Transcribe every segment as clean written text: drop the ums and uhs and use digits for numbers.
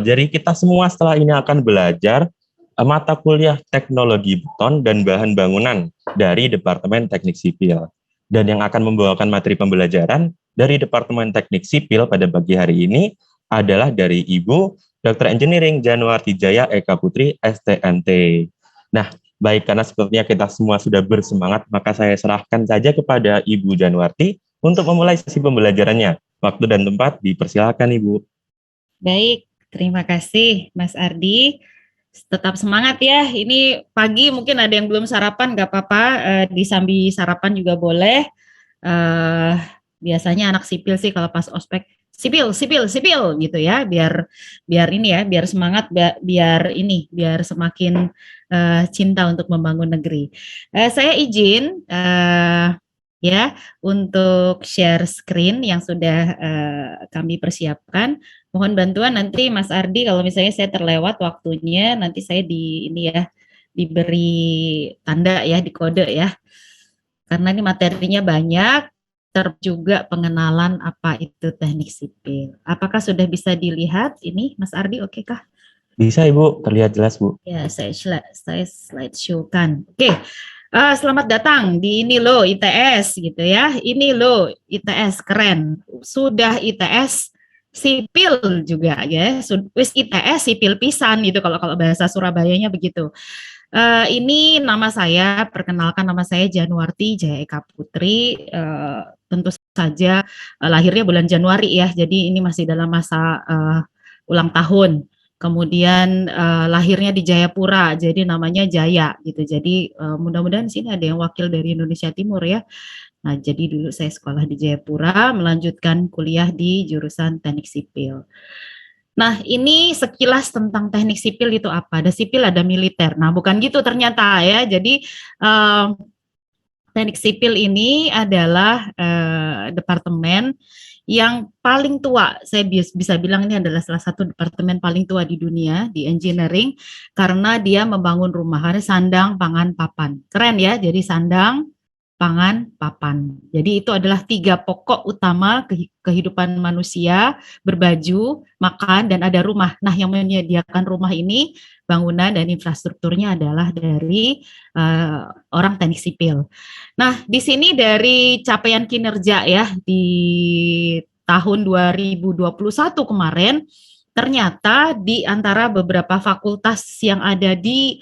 Jadi kita semua setelah ini akan belajar mata kuliah teknologi beton dan bahan bangunan dari Departemen Teknik Sipil. Dan yang akan membawakan materi pembelajaran dari Departemen Teknik Sipil pada pagi hari ini adalah dari Ibu Dr. Engineering Januarti Jaya Eka Putri, STMT. Nah, baik, karena sepertinya kita semua sudah bersemangat, maka saya serahkan saja kepada Ibu Januarti untuk memulai sesi pembelajarannya. Waktu dan tempat dipersilakan, Ibu. Baik, terima kasih Mas Ardi. Tetap semangat ya, ini pagi mungkin ada yang belum sarapan, nggak apa-apa, disambi sarapan juga boleh. Biasanya anak sipil sih kalau pas ospek, sipil gitu ya, biar ini ya, biar semangat, biar semakin cinta untuk membangun negeri. Saya izin ya untuk share screen yang sudah kami persiapkan. Mohon bantuan nanti Mas Ardi kalau misalnya saya terlewat waktunya, nanti saya diberi tanda ya, di kode ya. Karena ini materinya banyak, juga pengenalan apa itu teknik sipil. Apakah sudah bisa dilihat ini Mas Ardi, oke kah? Bisa Ibu, terlihat jelas Bu. Ya, saya slide show kan. Oke. Selamat datang di ini loh ITS gitu ya. Ini loh ITS keren. Sudah ITS sipil juga ya. Wis ITS sipil pisan gitu kalau bahasa Surabayanya begitu. Ini nama saya, perkenalkan nama saya Januarti Jaya Eka Putri. Tentu saja lahirnya bulan Januari ya. Jadi ini masih dalam masa ulang tahun. Kemudian lahirnya di Jayapura, jadi namanya Jaya gitu. Jadi mudah-mudahan sini ada yang wakil dari Indonesia Timur ya. Nah, jadi dulu saya sekolah di Jayapura, melanjutkan kuliah di jurusan Teknik Sipil. Nah, ini sekilas tentang teknik sipil itu apa? Ada sipil, ada militer. Nah, bukan gitu ternyata ya. Jadi teknik sipil ini adalah departemen yang paling tua. Saya bisa bilang ini adalah salah satu departemen paling tua di dunia di engineering karena dia membangun rumah. Karena sandang, pangan, papan. Keren ya. Jadi sandang, pangan, papan. Jadi itu adalah 3 pokok utama kehidupan manusia, berbaju, makan, dan ada rumah. Nah, yang menyediakan rumah ini, bangunan dan infrastrukturnya adalah dari orang teknik sipil. Nah, di sini dari capaian kinerja ya, di tahun 2021 kemarin, ternyata di antara beberapa fakultas yang ada di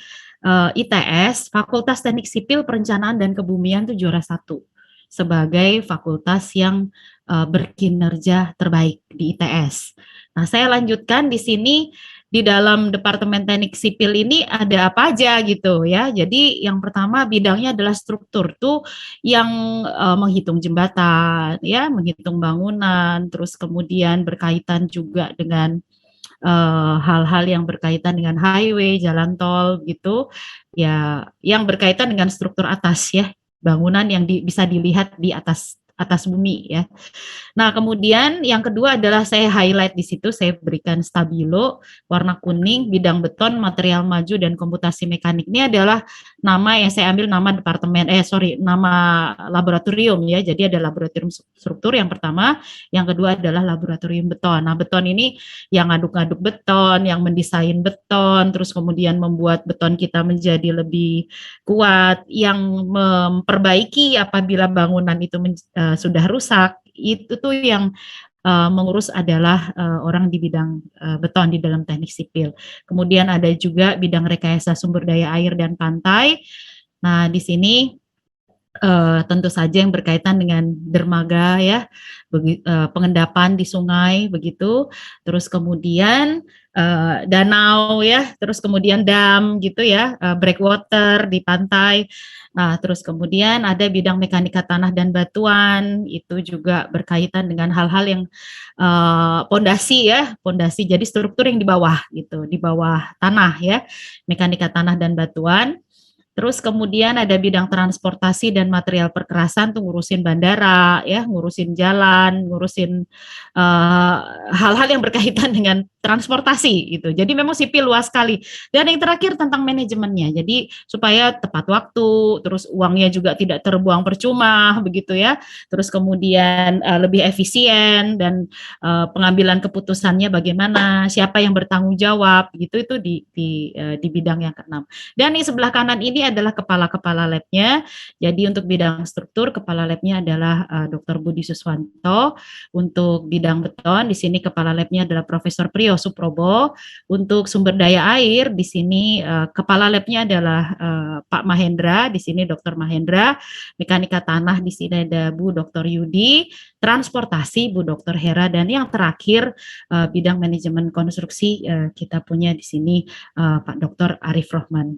ITS, Fakultas Teknik Sipil Perencanaan dan Kebumian itu juara 1 sebagai fakultas yang berkinerja terbaik di ITS. Nah, saya lanjutkan di sini di dalam Departemen Teknik Sipil ini ada apa aja gitu ya. Jadi yang pertama bidangnya adalah struktur tuh yang menghitung jembatan ya, menghitung bangunan, terus kemudian berkaitan juga dengan hal-hal yang berkaitan dengan highway, jalan tol gitu, ya, yang berkaitan dengan struktur atas ya, bangunan yang bisa dilihat di atas bumi ya. Nah, kemudian yang kedua adalah saya highlight di situ, saya berikan stabilo warna kuning, bidang beton, material maju dan komputasi mekanik. Ini adalah nama yang saya ambil nama nama laboratorium ya. Jadi ada laboratorium struktur yang pertama, yang kedua adalah laboratorium beton. Nah, beton ini yang ngaduk-ngaduk beton, yang mendesain beton, terus kemudian membuat beton kita menjadi lebih kuat, yang memperbaiki apabila bangunan itu sudah rusak. Itu tuh yang mengurus adalah orang di bidang beton di dalam teknik sipil. Kemudian ada juga bidang rekayasa sumber daya air dan pantai. Nah, di sini tentu saja yang berkaitan dengan dermaga ya, pengendapan di sungai begitu, terus kemudian danau ya, terus kemudian dam gitu ya, breakwater di pantai. Nah, terus kemudian ada bidang mekanika tanah dan batuan, itu juga berkaitan dengan hal-hal yang pondasi ya, pondasi jadi struktur yang di bawah gitu, di bawah tanah ya, mekanika tanah dan batuan. Terus kemudian ada bidang transportasi dan material perkerasan tuh ngurusin bandara ya, ngurusin jalan, ngurusin hal-hal yang berkaitan dengan transportasi gitu. Jadi memang sipil luas sekali. Dan yang terakhir tentang manajemennya. Jadi supaya tepat waktu, terus uangnya juga tidak terbuang percuma begitu ya. Terus kemudian lebih efisien dan pengambilan keputusannya bagaimana, siapa yang bertanggung jawab gitu itu di bidang yang keenam. Dan di sebelah kanan ini adalah kepala-kepala labnya. Jadi untuk bidang struktur, kepala labnya adalah Dr. Budi Suswanto. Untuk bidang beton, di sini kepala labnya adalah Profesor Priyo Suprobo. Untuk sumber daya air, di sini kepala labnya adalah Pak Mahendra. Di sini Dr. Mahendra. Mekanika tanah, di sini ada Bu Dr. Yudi. Transportasi, Bu Dr. Hera. Dan yang terakhir, bidang manajemen konstruksi, kita punya di sini Pak Dr. Arif Rohman.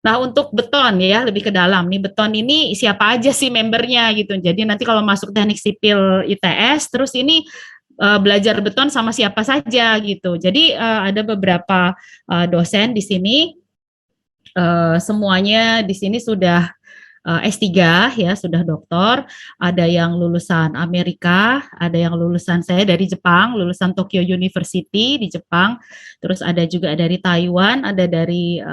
Nah, untuk beton ya, lebih ke dalam. Nih, beton ini siapa aja sih membernya gitu. Jadi nanti kalau masuk teknik sipil ITS, terus ini belajar beton sama siapa saja gitu. Jadi ada beberapa dosen di sini, semuanya di sini sudah S3 ya, sudah doktor, ada yang lulusan Amerika, ada yang lulusan saya dari Jepang, lulusan Tokyo University di Jepang, terus ada juga dari Taiwan, ada dari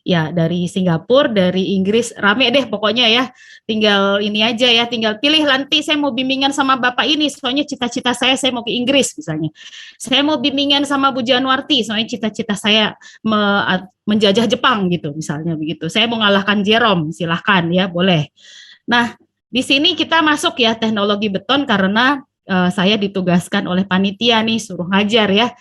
ya dari Singapura, dari Inggris, rame deh pokoknya ya. Tinggal ini aja ya, tinggal pilih nanti saya mau bimbingan sama Bapak ini, soalnya cita-cita saya mau ke Inggris misalnya. Saya mau bimbingan sama Bu Januarti, soalnya cita-cita saya menjajah Jepang gitu misalnya begitu. Saya mau ngalahkan Jerome, silahkan ya, boleh. Nah, di sini kita masuk ya teknologi beton karena saya ditugaskan oleh panitia nih suruh ngajar ya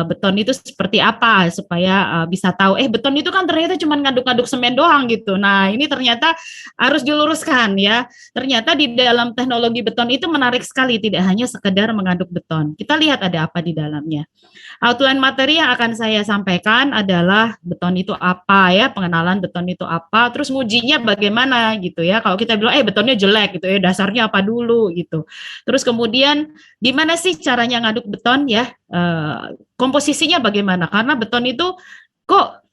beton itu seperti apa supaya bisa tahu beton itu kan ternyata cuma ngaduk-ngaduk semen doang gitu. Nah, ini ternyata harus diluruskan ya. Ternyata di dalam teknologi beton itu menarik sekali, tidak hanya sekedar mengaduk beton. Kita lihat ada apa di dalamnya. Outline materi yang akan saya sampaikan adalah beton itu apa ya, pengenalan beton itu apa, terus ngujinya bagaimana gitu ya. Kalau kita bilang betonnya jelek gitu ya, dasarnya apa dulu gitu. Terus kemudian gimana sih caranya ngaduk beton ya, komposisinya bagaimana, karena beton itu kok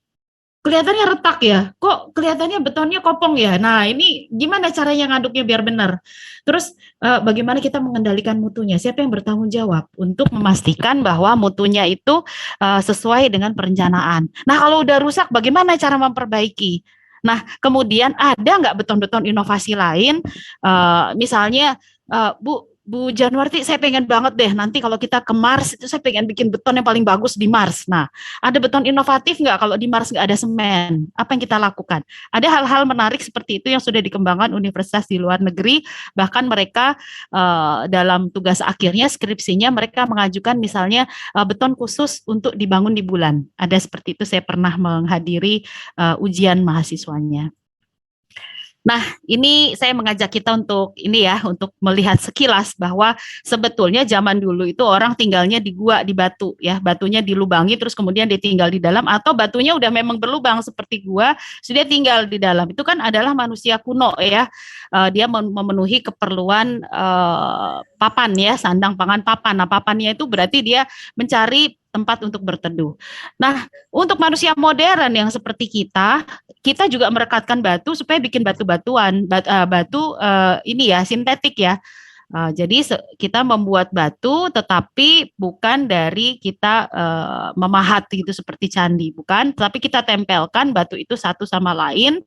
kelihatannya retak ya, kok kelihatannya betonnya kopong ya. Nah, ini gimana caranya ngaduknya biar benar. Terus bagaimana kita mengendalikan mutunya, siapa yang bertanggung jawab untuk memastikan bahwa mutunya itu sesuai dengan perencanaan. Nah, kalau udah rusak bagaimana cara memperbaiki. Nah, kemudian ada nggak beton-beton inovasi lain, misalnya Bu Januarti, saya pengen banget deh nanti kalau kita ke Mars itu saya pengen bikin beton yang paling bagus di Mars. Nah, ada beton inovatif nggak kalau di Mars nggak ada semen? Apa yang kita lakukan? Ada hal-hal menarik seperti itu yang sudah dikembangkan universitas di luar negeri. Bahkan mereka dalam tugas akhirnya, skripsinya mereka mengajukan misalnya beton khusus untuk dibangun di bulan. Ada seperti itu, saya pernah menghadiri ujian mahasiswanya. Nah, ini saya mengajak kita untuk ini ya, untuk melihat sekilas bahwa sebetulnya zaman dulu itu orang tinggalnya di gua, di batu ya, batunya dilubangi terus kemudian dia tinggal di dalam, atau batunya udah memang berlubang seperti gua, sudah tinggal di dalam. Itu kan adalah manusia kuno ya. Dia memenuhi keperluan papan ya, sandang pangan papan. Nah, papannya itu berarti dia mencari tempat untuk berteduh. Nah, untuk manusia modern yang seperti kita juga merekatkan batu supaya bikin batu-batuan, batu ini ya sintetik ya. Jadi kita membuat batu, tetapi bukan dari kita memahat gitu seperti candi, bukan. Tapi kita tempelkan batu itu satu sama lain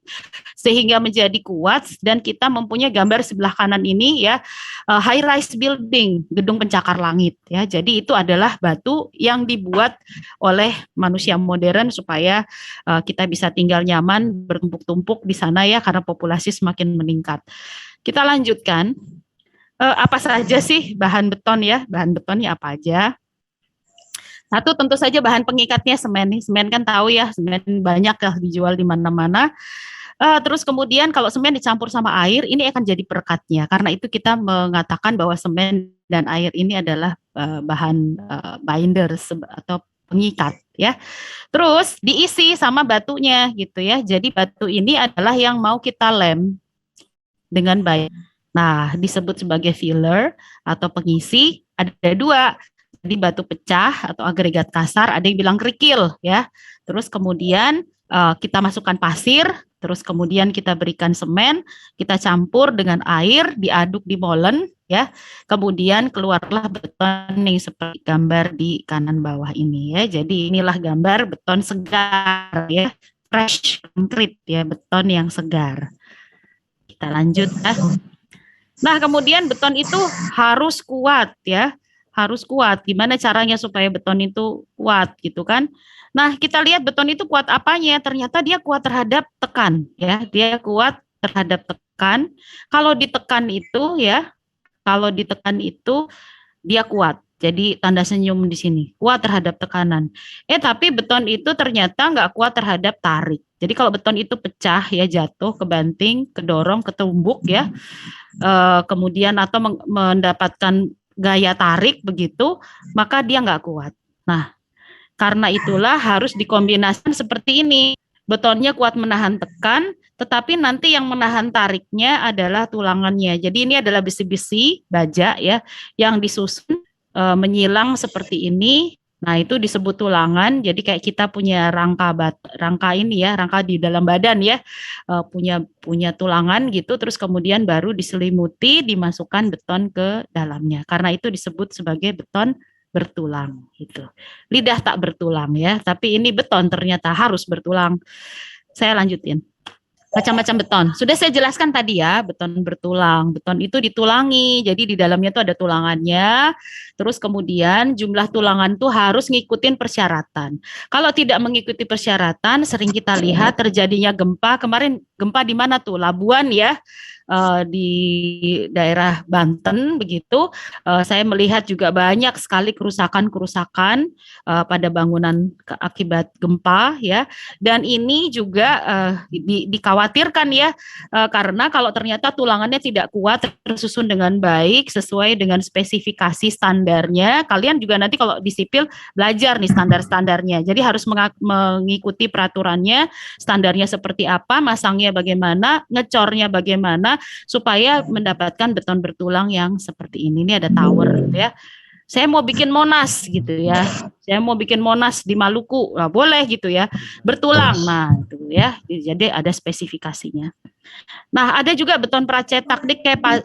sehingga menjadi kuat, dan kita mempunyai gambar sebelah kanan ini ya, high rise building, gedung pencakar langit ya. Jadi itu adalah batu yang dibuat oleh manusia modern supaya kita bisa tinggal nyaman bertumpuk-tumpuk di sana ya, karena populasi semakin meningkat. Kita lanjutkan. Apa saja sih bahan beton ya? Bahan betonnya apa aja? Satu, tentu saja bahan pengikatnya semen. Semen kan tahu ya, semen banyak ya dijual di mana-mana. Terus kemudian kalau semen dicampur sama air, ini akan jadi perekatnya. Karena itu kita mengatakan bahwa semen dan air ini adalah bahan binder atau pengikat ya. Terus diisi sama batunya gitu ya. Jadi batu ini adalah yang mau kita lem dengan baik. Nah, disebut sebagai filler atau pengisi. Ada dua, jadi batu pecah atau agregat kasar, ada yang bilang kerikil ya. Terus kemudian kita masukkan pasir, terus kemudian kita berikan semen, kita campur dengan air, diaduk di molen, ya. Kemudian keluarlah beton yang seperti gambar di kanan bawah ini, ya. Jadi inilah gambar beton segar, ya, fresh concrete, ya, beton yang segar. Kita lanjut, ya. Nah, kemudian beton itu harus kuat, ya, harus kuat. Gimana caranya supaya beton itu kuat, gitu kan? Nah, kita lihat beton itu kuat apanya? Ternyata dia kuat terhadap tekan, ya. Dia kuat terhadap tekan. Kalau ditekan itu, ya, kalau ditekan itu dia kuat. Jadi tanda senyum di sini, kuat terhadap tekanan. Tapi beton itu ternyata nggak kuat terhadap tarik. Jadi kalau beton itu pecah, ya, jatuh, kebanting, kedorong, ketumbuk, ya, kemudian atau mendapatkan gaya tarik begitu, maka dia nggak kuat. Nah, karena itulah harus dikombinasikan seperti ini. Betonnya kuat menahan tekan, tetapi nanti yang menahan tariknya adalah tulangannya. Jadi ini adalah besi-besi baja, ya, yang disusun menyilang seperti ini. Nah, itu disebut tulangan. Jadi kayak kita punya rangka ini, ya, rangka di dalam badan, ya, punya tulangan gitu. Terus kemudian baru diselimuti, dimasukkan beton ke dalamnya. Karena itu disebut sebagai beton bertulang gitu. Lidah tak bertulang, ya, tapi ini beton ternyata harus bertulang. Saya lanjutin. Macam-macam beton. Sudah saya jelaskan tadi, ya, beton bertulang. Beton itu ditulangi, jadi di dalamnya itu ada tulangannya. Terus kemudian jumlah tulangan itu harus ngikutin persyaratan. Kalau tidak mengikuti persyaratan, sering kita lihat terjadinya gempa. Kemarin gempa di mana tuh? Labuan, ya. Di daerah Banten begitu, saya melihat juga banyak sekali kerusakan-kerusakan pada bangunan akibat gempa, ya, dan ini juga dikhawatirkan, ya, karena kalau ternyata tulangannya tidak kuat tersusun dengan baik sesuai dengan spesifikasi standarnya, kalian juga nanti kalau di sipil belajar nih standar-standarnya, jadi harus mengikuti peraturannya, standarnya seperti apa, masangnya bagaimana, ngecornya bagaimana, supaya mendapatkan beton bertulang yang seperti ini. Ini ada tower, gitu, ya. Saya mau bikin Monas, gitu, ya. Saya mau bikin Monas di Maluku, nah, boleh gitu, ya. Bertulang, nah itu, ya. Jadi ada spesifikasinya. Nah, ada juga beton pracetak,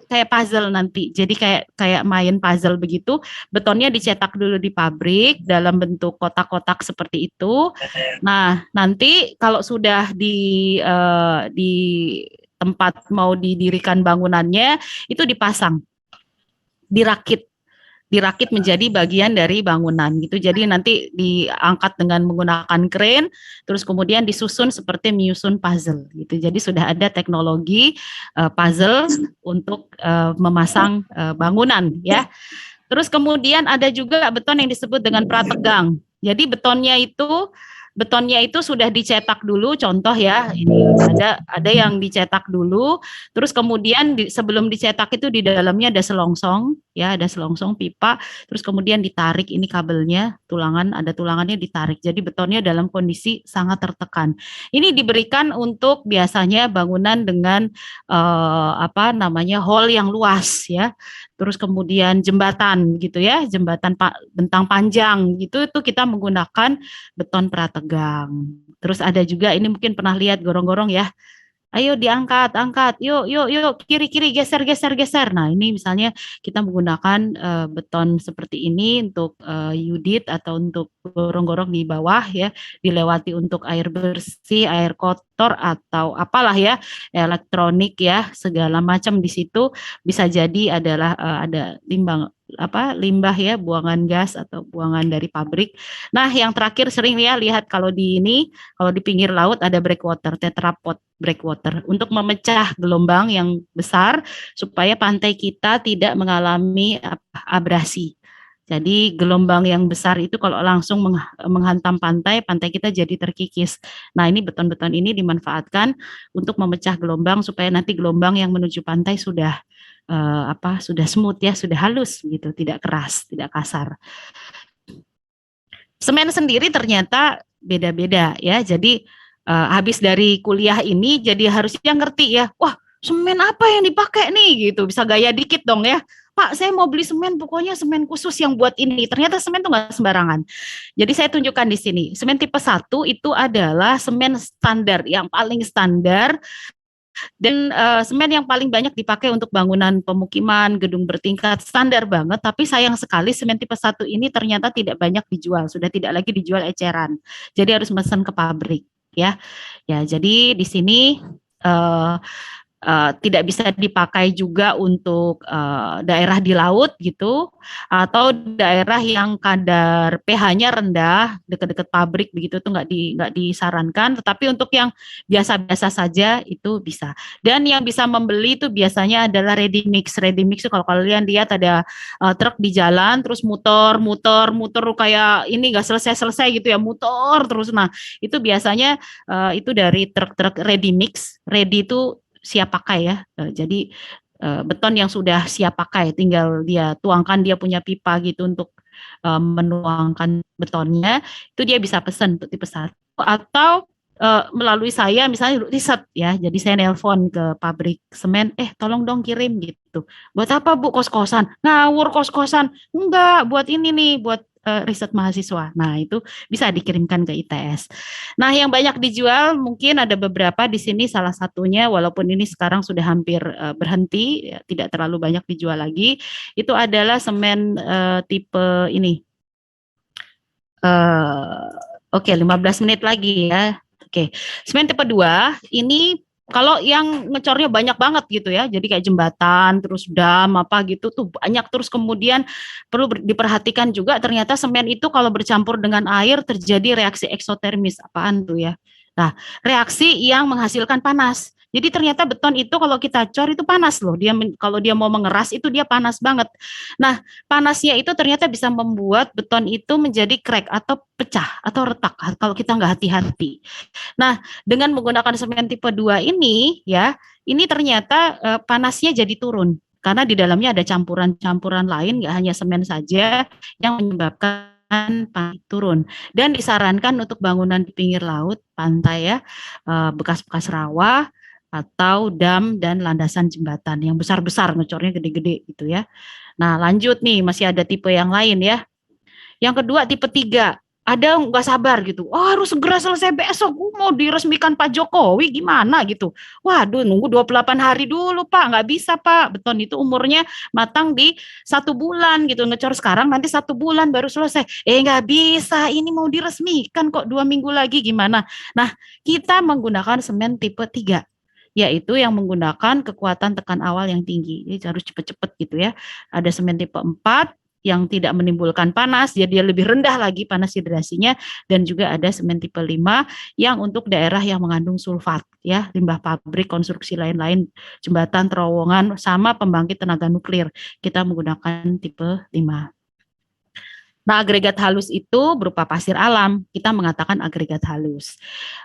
kayak puzzle nanti. Jadi kayak main puzzle begitu. Betonnya dicetak dulu di pabrik dalam bentuk kotak-kotak seperti itu. Nah, nanti kalau sudah di tempat mau didirikan bangunannya, itu dipasang, dirakit menjadi bagian dari bangunan gitu. Jadi nanti diangkat dengan menggunakan crane, terus kemudian disusun seperti menyusun puzzle gitu. Jadi sudah ada teknologi puzzle untuk memasang bangunan, ya. Terus kemudian ada juga beton yang disebut dengan prategang. Jadi betonnya itu sudah dicetak dulu, contoh, ya, ini ada yang dicetak dulu, terus kemudian sebelum dicetak itu di dalamnya ada selongsong, ya, ada selongsong pipa, terus kemudian ditarik ini kabelnya, ada tulangannya ditarik, jadi betonnya dalam kondisi sangat tertekan. Ini diberikan untuk biasanya bangunan dengan hall yang luas, ya. Terus kemudian jembatan gitu, ya, jembatan bentang panjang gitu, itu kita menggunakan beton prategang. Terus ada juga ini mungkin pernah lihat gorong-gorong, ya. Ayo diangkat, angkat, yuk, kiri, geser. Nah, ini misalnya kita menggunakan beton seperti ini untuk unit atau untuk gorong-gorong di bawah, ya, dilewati untuk air bersih, air kotor atau apalah, ya, elektronik, ya, segala macam di situ bisa jadi adalah ada limbah, ya, buangan gas atau buangan dari pabrik. Nah, yang terakhir sering, ya, lihat kalau di pinggir laut ada breakwater, tetrapod breakwater untuk memecah gelombang yang besar supaya pantai kita tidak mengalami abrasi. Jadi gelombang yang besar itu kalau langsung menghantam pantai kita jadi terkikis. Nah, ini beton-beton ini dimanfaatkan untuk memecah gelombang supaya nanti gelombang yang menuju pantai sudah sudah smooth, ya, sudah halus gitu, tidak keras, tidak kasar. Semen sendiri ternyata beda-beda, ya. Jadi habis dari kuliah ini jadi harusnya ngerti, ya. Wah, semen apa yang dipakai nih gitu, bisa gaya dikit dong, ya. Pak, saya mau beli semen, pokoknya semen khusus yang buat ini. Ternyata semen itu nggak sembarangan. Jadi saya tunjukkan di sini. Semen tipe 1 itu adalah semen standar, yang paling standar, dan semen yang paling banyak dipakai untuk bangunan pemukiman, gedung bertingkat, standar banget. Tapi sayang sekali semen tipe 1 ini ternyata tidak banyak dijual, sudah tidak lagi dijual eceran. Jadi harus pesan ke pabrik, ya. Ya, jadi di sini uh, tidak bisa dipakai juga untuk daerah di laut gitu, atau daerah yang kadar pH-nya rendah dekat-dekat pabrik begitu tuh nggak disarankan. Tetapi untuk yang biasa-biasa saja itu bisa. Dan yang bisa membeli itu biasanya adalah ready mix. Ready mix itu kalau kalian lihat ada truk di jalan terus muter kayak ini nggak selesai gitu ya, muter terus. Nah itu biasanya itu dari truk-truk ready mix. Ready itu siap pakai ya. Jadi beton yang sudah siap pakai, tinggal dia tuangkan, dia punya pipa gitu untuk menuangkan betonnya, itu dia bisa pesan untuk tipe 1. Atau melalui saya misalnya riset ya, jadi saya nelpon ke pabrik semen, tolong dong kirim gitu. Buat apa Bu? Kos-kosan? Ngawur kos-kosan. Enggak, buat ini nih, buat riset mahasiswa. Nah, itu bisa dikirimkan ke ITS. Nah, yang banyak dijual mungkin ada beberapa di sini, salah satunya walaupun ini sekarang sudah hampir berhenti, ya, tidak terlalu banyak dijual lagi, itu adalah semen tipe ini. Oke, 15 menit lagi ya. Oke, semen tipe 2 ini kalau yang ngecornya banyak banget gitu ya, jadi kayak jembatan, terus dam apa gitu tuh banyak, terus kemudian perlu diperhatikan juga ternyata semen itu kalau bercampur dengan air terjadi reaksi eksotermis. Apaan tuh ya? Nah, reaksi yang menghasilkan panas. Jadi ternyata beton itu kalau kita cor itu panas loh. Kalau dia mau mengeras itu dia panas banget. Nah, panasnya itu ternyata bisa membuat beton itu menjadi crack atau pecah atau retak kalau kita nggak hati-hati. Nah, dengan menggunakan semen tipe 2 ini ya, ini ternyata panasnya jadi turun karena di dalamnya ada campuran-campuran lain, nggak hanya semen saja yang menyebabkan panas turun. Dan disarankan untuk bangunan di pinggir laut, pantai ya, bekas-bekas rawa atau dam dan landasan jembatan yang besar-besar, ngecornya gede-gede gitu ya. Nah, lanjut nih, masih ada tipe yang lain ya. Yang kedua tipe 3, ada nggak sabar gitu, harus segera selesai besok, mau diresmikan Pak Jokowi gimana gitu. Waduh, nunggu 28 hari dulu Pak, nggak bisa Pak, beton itu umurnya matang di 1 bulan gitu, ngecor sekarang nanti 1 bulan baru selesai. Nggak bisa, ini mau diresmikan kok 2 minggu lagi gimana. Nah, kita menggunakan semen tipe 3, yaitu yang menggunakan kekuatan tekan awal yang tinggi. Jadi harus cepet-cepet gitu ya. Ada semen tipe 4 yang tidak menimbulkan panas, jadi dia lebih rendah lagi panas hidrasinya, dan juga ada semen tipe 5 yang untuk daerah yang mengandung sulfat ya, limbah pabrik, konstruksi lain-lain, jembatan, terowongan, sama pembangkit tenaga nuklir. Kita menggunakan tipe 5. Nah, agregat halus itu berupa pasir alam, kita mengatakan agregat halus.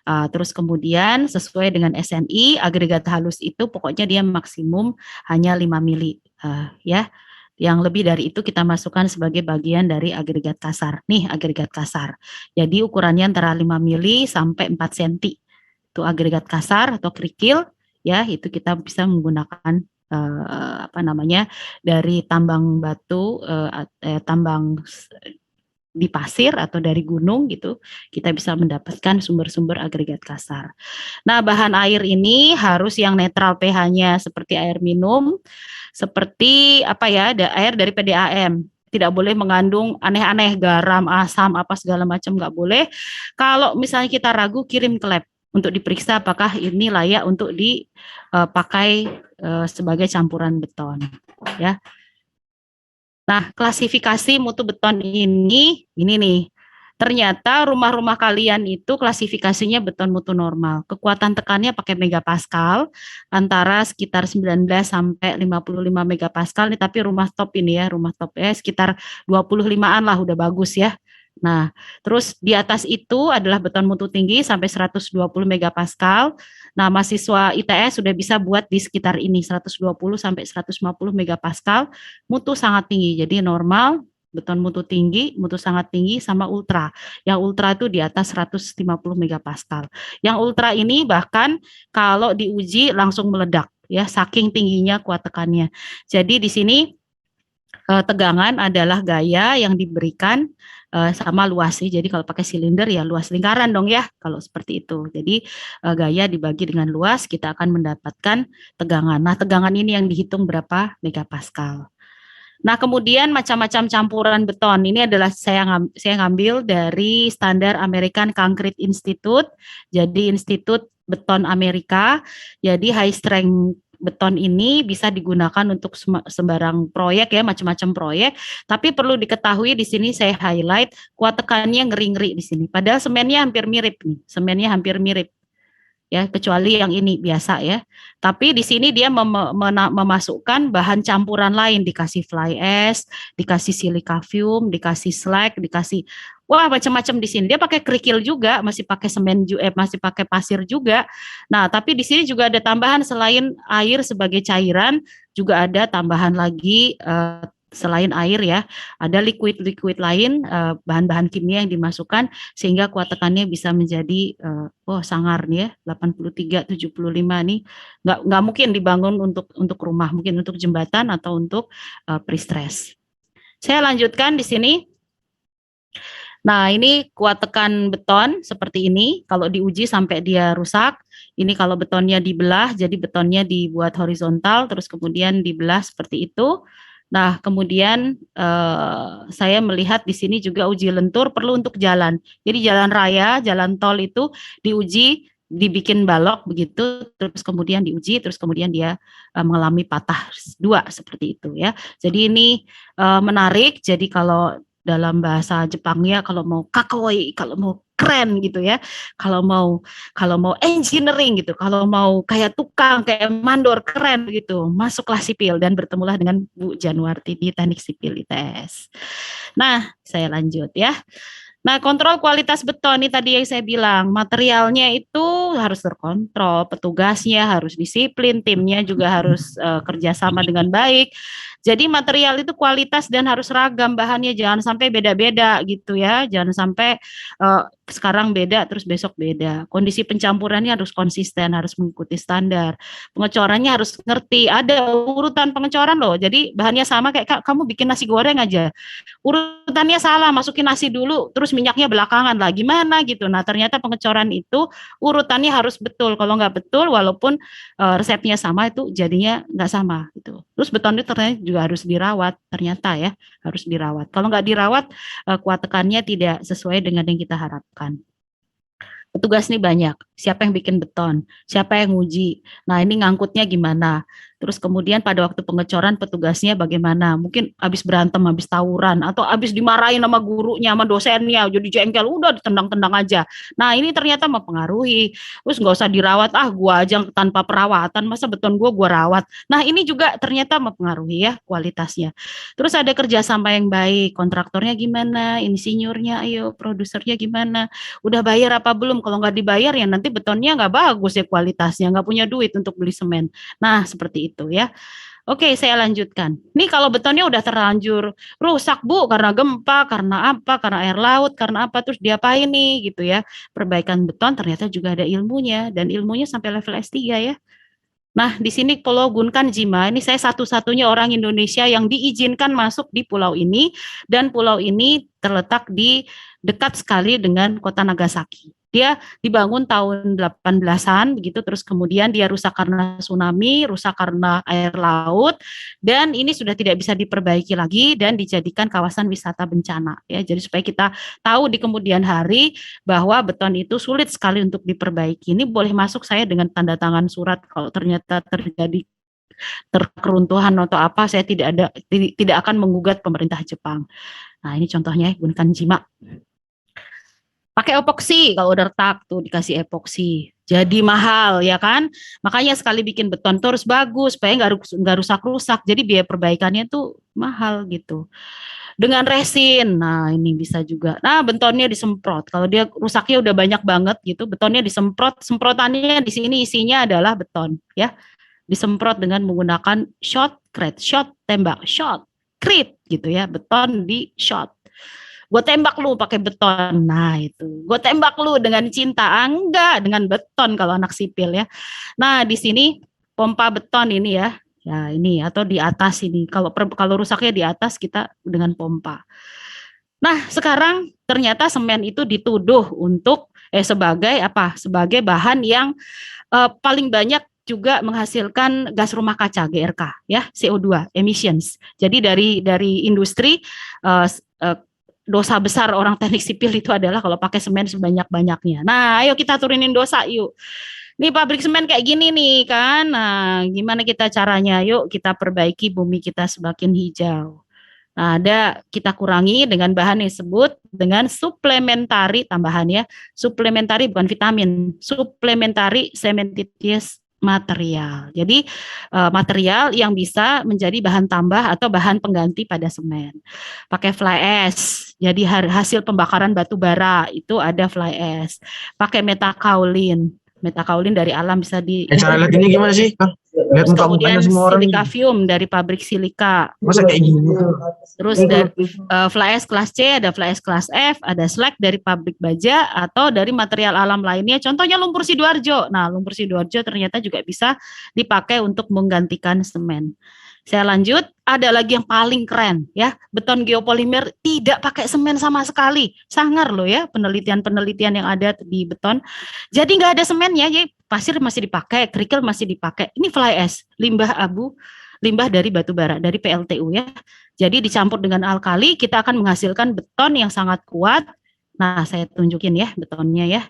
Terus kemudian sesuai dengan SNI, agregat halus itu pokoknya dia maksimum hanya 5 mili, ya. Yang lebih dari itu kita masukkan sebagai bagian dari agregat kasar. Nih, agregat kasar. Jadi ukurannya antara 5 mili sampai 4 cm. Itu agregat kasar atau kerikil, ya, itu kita bisa menggunakan dari tambang batu, tambang di pasir atau dari gunung gitu, kita bisa mendapatkan sumber-sumber agregat kasar. Nah, bahan air ini harus yang netral pH-nya seperti air minum, seperti air dari PDAM. Tidak boleh mengandung aneh-aneh, garam, asam, apa segala macam, nggak boleh. Kalau misalnya kita ragu, kirim ke lab untuk diperiksa apakah ini layak untuk dipakai sebagai campuran beton, ya. Nah, klasifikasi mutu beton ini nih. Ternyata rumah-rumah kalian itu klasifikasinya beton mutu normal. Kekuatan tekannya pakai megapascal, antara sekitar 19 sampai 55 megapascal nih, tapi rumah top ini ya, rumah top sekitar 25-an lah, udah bagus ya. Nah, terus di atas itu adalah beton mutu tinggi sampai 120 megapascal. Nah, mahasiswa ITS sudah bisa buat di sekitar ini 120 sampai 150 megapascal, mutu sangat tinggi. Jadi normal, beton mutu tinggi, mutu sangat tinggi, sama ultra. Yang ultra itu di atas 150 megapascal. Yang ultra ini bahkan kalau diuji langsung meledak ya, saking tingginya kuat tekannya. Jadi di sini Tegangan adalah gaya yang diberikan sama luas sih. Jadi kalau pakai silinder ya luas lingkaran dong ya, kalau seperti itu. Jadi gaya dibagi dengan luas, kita akan mendapatkan tegangan. Nah, tegangan ini yang dihitung berapa megapascal. Nah, kemudian macam-macam campuran beton. Ini adalah saya ngambil dari standar American Concrete Institute. Jadi Institut Beton Amerika. Jadi high strength beton ini bisa digunakan untuk sembarang proyek ya, macam-macam proyek. Tapi perlu diketahui di sini saya highlight kuat tekannya ngeri-ngeri di sini. Padahal semennya hampir mirip nih. Semennya hampir mirip ya, kecuali yang ini biasa ya. Tapi di sini dia memasukkan bahan campuran lain, dikasih fly ash, dikasih silika fume, dikasih slag, dikasih wah macam-macam di sini. Dia pakai kerikil juga, masih pakai semen juga, masih pakai pasir juga. Nah, tapi di sini juga ada tambahan selain air sebagai cairan, juga ada tambahan lagi selain air ya, ada liquid-liquid lain, bahan-bahan kimia yang dimasukkan sehingga kuat tekannya bisa menjadi sangar nih ya, 83 75 nih. Nggak mungkin dibangun untuk rumah, mungkin untuk jembatan atau untuk pre-stress. Saya lanjutkan di sini. Nah, ini kuat tekan beton seperti ini. Kalau diuji sampai dia rusak, ini kalau betonnya dibelah, jadi betonnya dibuat horizontal, terus kemudian dibelah seperti itu. Nah, kemudian saya melihat di sini juga uji lentur perlu untuk jalan. Jadi jalan raya, jalan tol itu diuji, dibikin balok begitu, terus kemudian diuji, terus kemudian dia mengalami patah dua seperti itu ya. Jadi ini menarik. Jadi kalau dalam bahasa Jepangnya kalau mau kakoi, kalau mau keren gitu ya, kalau mau engineering gitu, kalau mau kayak tukang, kayak mandor keren gitu, masuklah sipil dan bertemulah dengan Bu Januarti di Teknik Sipil ITS. Nah, saya lanjut ya. Nah, kontrol kualitas beton ini tadi yang saya bilang, materialnya itu harus terkontrol, petugasnya harus disiplin, timnya juga harus kerjasama dengan baik. Jadi material itu kualitas dan harus ragam bahannya, jangan sampai beda-beda gitu ya, jangan sampai sekarang beda terus besok beda. Kondisi pencampurannya harus konsisten, harus mengikuti standar. Pengecorannya harus ngerti, ada urutan pengecoran loh. Jadi bahannya sama kayak kamu bikin nasi goreng aja. Urutannya salah, masukin nasi dulu, terus minyaknya belakangan lah, gimana gitu. Nah, ternyata pengecoran itu urutannya harus betul. Kalau nggak betul, walaupun resepnya sama, itu jadinya nggak sama gitu. Terus beton itu ternyata juga harus dirawat, ternyata ya, harus dirawat. Kalau nggak dirawat, kuat tekannya tidak sesuai dengan yang kita harapkan. Petugas nih banyak, siapa yang bikin beton, siapa yang nguji, nah ini ngangkutnya gimana, terus kemudian pada waktu pengecoran petugasnya bagaimana, mungkin habis berantem, habis tawuran, atau habis dimarahin sama gurunya, sama dosennya, jadi jengkel, udah ditendang-tendang aja. Nah ini ternyata mempengaruhi, terus nggak usah dirawat, gua aja tanpa perawatan, masa beton gua rawat. Nah ini juga ternyata mempengaruhi ya kualitasnya. Terus ada kerjasama yang baik, kontraktornya gimana, insinyurnya, ayo produsernya gimana, udah bayar apa belum? Kalau nggak dibayar ya nanti betonnya nggak bagus ya kualitasnya, nggak punya duit untuk beli semen. Nah seperti itu ya. Oke, saya lanjutkan. Nih kalau betonnya udah terlanjur rusak Bu, karena gempa, karena apa, karena air laut, karena apa, terus diapain nih gitu ya. Perbaikan beton ternyata juga ada ilmunya, dan ilmunya sampai level S3 ya. Nah, di sini Pulau Gunkan Jima, ini saya satu-satunya orang Indonesia yang diizinkan masuk di pulau ini, dan pulau ini terletak di dekat sekali dengan kota Nagasaki. Dia dibangun tahun 18-an begitu, terus kemudian dia rusak karena tsunami, rusak karena air laut, dan ini sudah tidak bisa diperbaiki lagi dan dijadikan kawasan wisata bencana ya. Jadi supaya kita tahu di kemudian hari bahwa beton itu sulit sekali untuk diperbaiki. Ini boleh masuk saya dengan tanda tangan surat kalau ternyata terjadi terkeruntuhan atau apa, saya tidak akan menggugat pemerintah Jepang. Nah, ini contohnya Gunkan Jima. Pakai epoksi, kalau udah retak tuh dikasih epoksi. Jadi mahal ya kan? Makanya sekali bikin beton tuh harus bagus supaya nggak rusak-rusak. Jadi biaya perbaikannya tuh mahal gitu. Dengan resin, nah ini bisa juga. Nah betonnya disemprot. Kalau dia rusaknya udah banyak banget gitu, betonnya disemprot. Semprotannya di sini isinya adalah beton ya. Disemprot dengan menggunakan shotcrete, shot tembak, shotcrete gitu ya. Beton di shot. Gue tembak lu pakai beton, nah itu. Gue tembak lu dengan cinta, enggak dengan beton kalau anak sipil ya. Nah di sini pompa beton ini ya, Ya ini atau di atas ini. Kalau rusaknya di atas kita dengan pompa. Nah, sekarang ternyata semen itu dituduh untuk sebagai apa? Sebagai bahan yang paling banyak juga menghasilkan gas rumah kaca GRK ya, CO2 emissions. Jadi dari industri uh, dosa besar orang teknik sipil itu adalah kalau pakai semen sebanyak-banyaknya. Nah, ayo kita turunin dosa yuk. Nih pabrik semen kayak gini nih kan. Nah, gimana kita caranya? Yuk kita perbaiki bumi kita semakin hijau. Nah, ada kita kurangi dengan bahan yang disebut dengan suplementari tambahan ya. Suplementari bukan vitamin, suplementari cementitious material. Jadi material yang bisa menjadi bahan tambah atau bahan pengganti pada semen. Pakai fly ash. Jadi hasil pembakaran batu bara itu ada fly ash. Pakai metakaolin. Metakaolin dari alam bisa di. Cara lihat ini gimana sih, Kang? Lihat Terus muka-mukanya kemudian semua orang silika ini. fume dari pabrik silika. Masa kayak gini tuh? Terus dari fly ash kelas C, ada fly ash kelas F, ada slag dari pabrik baja atau dari material alam lainnya. Contohnya lumpur sidoarjo. Nah, lumpur sidoarjo ternyata juga bisa dipakai untuk menggantikan semen. Saya lanjut, ada lagi yang paling keren ya, beton geopolimer tidak pakai semen sama sekali. Sangar loh ya penelitian-penelitian yang ada di beton. Jadi nggak ada semennya, jadi pasir masih dipakai, kerikil masih dipakai. Ini fly ash, limbah abu, limbah dari batu bara, dari PLTU ya. Jadi dicampur dengan alkali, kita akan menghasilkan beton yang sangat kuat. Nah, saya tunjukin ya betonnya ya.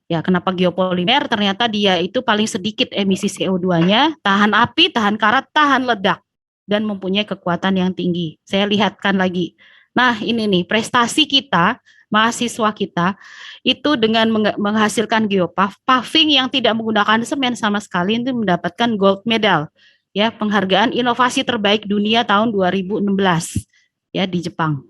Ya, kenapa geopolimer? Ternyata dia itu paling sedikit emisi CO2-nya, tahan api, tahan karat, tahan ledak, dan mempunyai kekuatan yang tinggi. Saya lihatkan lagi. Nah, ini nih, prestasi kita, mahasiswa kita, itu dengan menghasilkan geopaving yang tidak menggunakan semen sama sekali, itu mendapatkan gold medal, ya, penghargaan inovasi terbaik dunia tahun 2016, ya, di Jepang.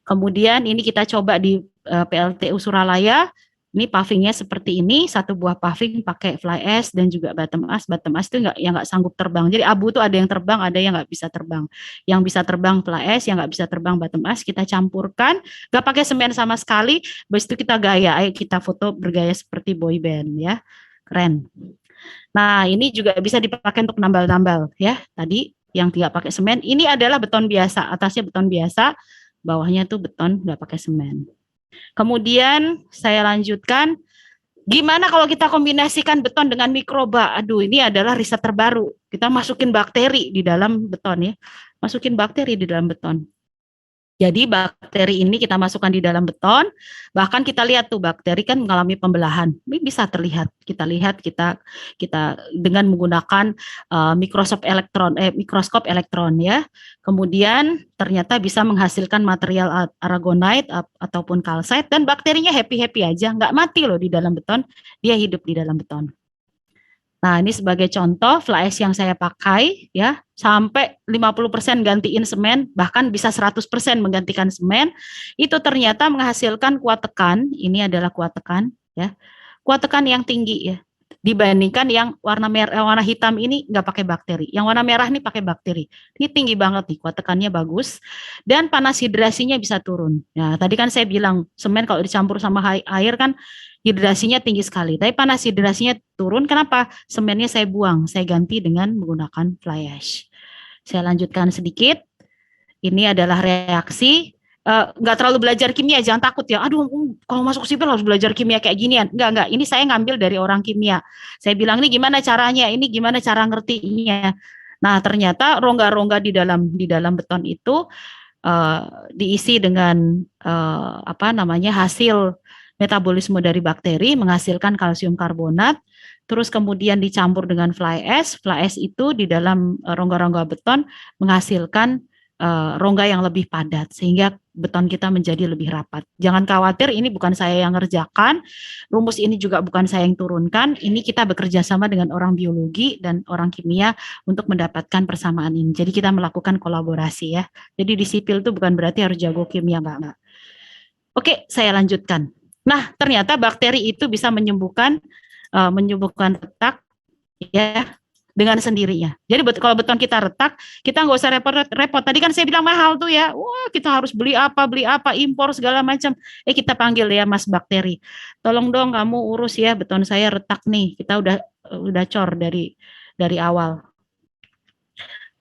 Kemudian ini kita coba di PLTU Suralaya. Ini pavingnya seperti ini, satu buah paving pakai fly ash dan juga bottom ash. Bottom ash itu nggak sanggup terbang. Jadi abu itu ada yang terbang, ada yang nggak bisa terbang. Yang bisa terbang fly ash, yang nggak bisa terbang bottom ash. Kita campurkan, nggak pakai semen sama sekali. Habis itu kita gaya, ayo kita foto bergaya seperti boy band ya, keren. Nah ini juga bisa dipakai untuk nambal-nambal ya. Tadi yang tidak pakai semen, ini adalah beton biasa. Atasnya beton biasa, bawahnya tuh beton nggak pakai semen. Kemudian saya lanjutkan, gimana kalau kita kombinasikan beton dengan mikroba? Aduh, ini adalah riset terbaru. Kita masukin bakteri di dalam beton ya. Masukin bakteri di dalam beton. Jadi bakteri ini kita masukkan di dalam beton, bahkan kita lihat tuh bakteri kan mengalami pembelahan. Ini bisa terlihat. Kita lihat kita dengan menggunakan mikroskop elektron ya. Kemudian ternyata bisa menghasilkan material aragonite ataupun kalsite dan bakterinya happy-happy aja, nggak mati loh di dalam beton, dia hidup di dalam beton. Nah, ini sebagai contoh fly ash yang saya pakai ya, sampai 50% gantiin semen, bahkan bisa 100% menggantikan semen. Itu ternyata menghasilkan kuat tekan, ini adalah kuat tekan ya. Kuat tekan yang tinggi ya. Dibandingkan yang warna merah, warna hitam ini nggak pakai bakteri. Yang warna merah ini pakai bakteri. Ini tinggi banget nih, kuat tekannya bagus dan panas hidrasinya bisa turun. Ya, tadi kan saya bilang semen kalau dicampur sama air kan hidrasinya tinggi sekali. Tapi panas hidrasinya turun. Kenapa? Semennya saya buang, saya ganti dengan menggunakan fly ash. Saya lanjutkan sedikit. Ini adalah reaksi. Nggak terlalu belajar kimia, jangan takut ya. Aduh, kalau masuk sipil harus belajar kimia kayak ginian. Enggak. Ini saya ngambil dari orang kimia. Saya bilang ini gimana caranya, ini gimana cara ngertinya. Nah, ternyata rongga-rongga di dalam beton itu diisi dengan hasil metabolisme dari bakteri menghasilkan kalsium karbonat. Terus kemudian dicampur dengan fly ash. Fly ash itu di dalam rongga-rongga beton menghasilkan rongga yang lebih padat sehingga beton kita menjadi lebih rapat. Jangan khawatir, ini bukan saya yang ngerjakan, rumus ini juga bukan saya yang turunkan, ini kita bekerja sama dengan orang biologi dan orang kimia untuk mendapatkan persamaan ini. Jadi kita melakukan kolaborasi ya. Jadi di sipil itu bukan berarti harus jago kimia, enggak. Oke, saya lanjutkan. Nah, ternyata bakteri itu bisa menyembuhkan retak ya dengan sendirinya. Jadi kalau beton kita retak, kita nggak usah repot-repot. Tadi kan saya bilang mahal tuh ya. Wah, kita harus beli apa, impor segala macam. Kita panggil ya Mas Bakteri. Tolong dong kamu urus ya beton saya retak nih. Kita udah cor dari awal.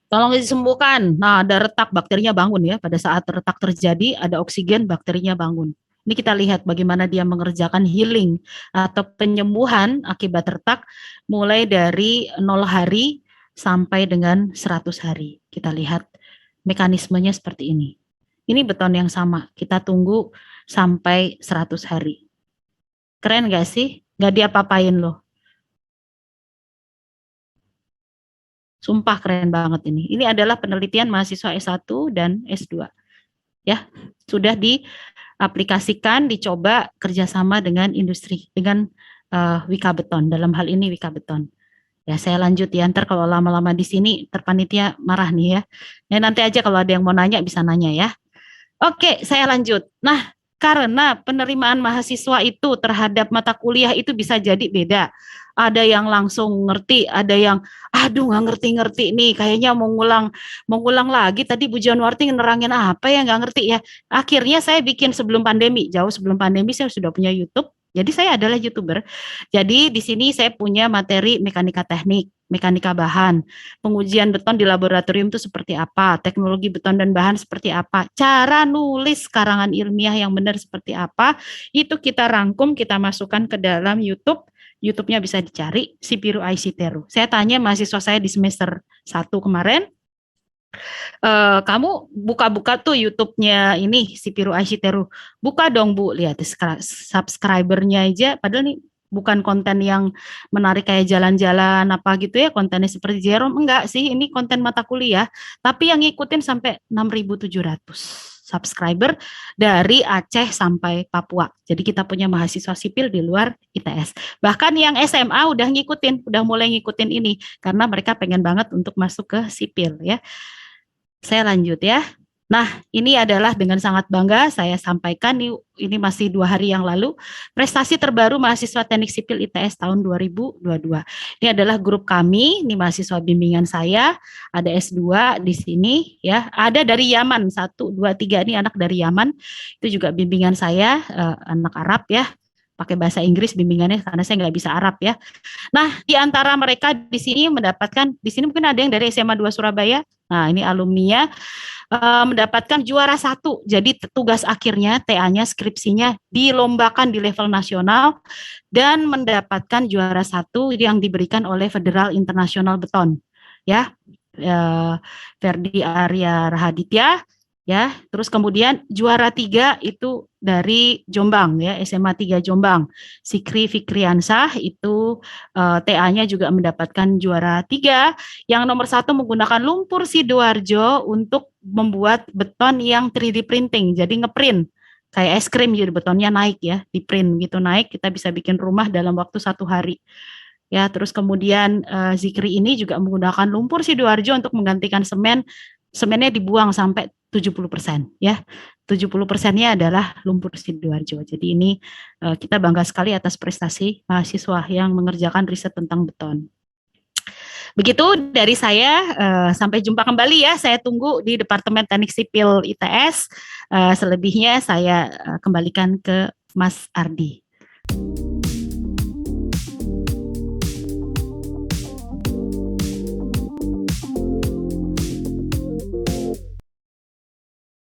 Tolong disembuhkan. Nah, ada retak, bakterinya bangun ya. Pada saat retak terjadi, ada oksigen, bakterinya bangun. Ini kita lihat bagaimana dia mengerjakan healing atau penyembuhan akibat retak mulai dari 0 hari sampai dengan 100 hari. Kita lihat mekanismenya seperti ini. Ini beton yang sama. Kita tunggu sampai 100 hari. Keren gak sih? Gak diapa-apain loh. Sumpah keren banget ini. Ini adalah penelitian mahasiswa S1 dan S2. Ya, sudah diaplikasikan, dicoba kerjasama dengan industri, dengan Wika Beton. Dalam hal ini Wika Beton. Ya, saya lanjut ya. Ntar kalau lama-lama di sini terpanitia marah nih ya. Ya nanti aja kalau ada yang mau nanya bisa nanya ya. Oke, saya lanjut. Nah, karena penerimaan mahasiswa itu terhadap mata kuliah itu bisa jadi beda. Ada yang langsung ngerti, ada yang aduh nggak ngerti-ngerti nih, kayaknya mau ngulang lagi. Tadi Bu Januarti nerangin apa ya nggak ngerti ya. Akhirnya saya bikin sebelum pandemi, jauh sebelum pandemi saya sudah punya YouTube. Jadi saya adalah YouTuber. Jadi di sini saya punya materi mekanika teknik, mekanika bahan, pengujian beton di laboratorium itu seperti apa, teknologi beton dan bahan seperti apa, cara nulis karangan ilmiah yang benar seperti apa, itu kita rangkum, kita masukkan ke dalam YouTube. YouTube-nya bisa dicari, Sipiru Aisiteru. Saya tanya mahasiswa saya di semester 1 kemarin, kamu buka-buka tuh YouTube-nya ini Sipiru Aisiteru. Buka dong Bu, lihat subscribernya aja, padahal nih bukan konten yang menarik kayak jalan-jalan apa gitu ya, kontennya seperti Jerome, enggak sih, ini konten mata kuliah, tapi yang ngikutin sampai 6.700 subscriber dari Aceh sampai Papua. Jadi kita punya mahasiswa sipil di luar ITS. Bahkan yang SMA udah mulai ngikutin ini, karena mereka pengen banget untuk masuk ke sipil ya. Saya lanjut ya. Nah, ini adalah dengan sangat bangga saya sampaikan, ini masih 2 hari yang lalu, prestasi terbaru mahasiswa teknik sipil ITS tahun 2022. Ini adalah grup kami, ini mahasiswa bimbingan saya, ada S2 di sini, ya, ada dari Yaman, 1, 2, 3, ini anak dari Yaman, itu juga bimbingan saya, anak Arab ya, pakai bahasa Inggris bimbingannya karena saya nggak bisa Arab ya. Nah, di antara mereka di sini mendapatkan, di sini mungkin ada yang dari SMA 2 Surabaya, nah ini alumni mendapatkan juara 1. Jadi tugas akhirnya, TA-nya, skripsinya dilombakan di level nasional dan mendapatkan juara 1 yang diberikan oleh Federal International Beton. Ya, Ferdi Arya Rahaditya. Ya, terus kemudian juara 3 itu dari Jombang ya, SMA 3 Jombang. Sikri Fikriansah itu TA-nya juga mendapatkan juara 3. Yang nomor 1 menggunakan lumpur Sidoarjo untuk membuat beton yang 3D printing, jadi ngeprint kayak es krim, jadi betonnya naik ya, di print gitu naik, kita bisa bikin rumah dalam waktu 1 hari. Ya, terus kemudian Zikri ini juga menggunakan lumpur Sidoarjo untuk menggantikan semen. Semennya dibuang sampai 70% ya. 70%-nya adalah lumpur Sidoarjo. Jadi ini kita bangga sekali atas prestasi mahasiswa yang mengerjakan riset tentang beton. Begitu dari saya, sampai jumpa kembali ya. Saya tunggu di Departemen Teknik Sipil ITS. Selebihnya saya kembalikan ke Mas Ardi.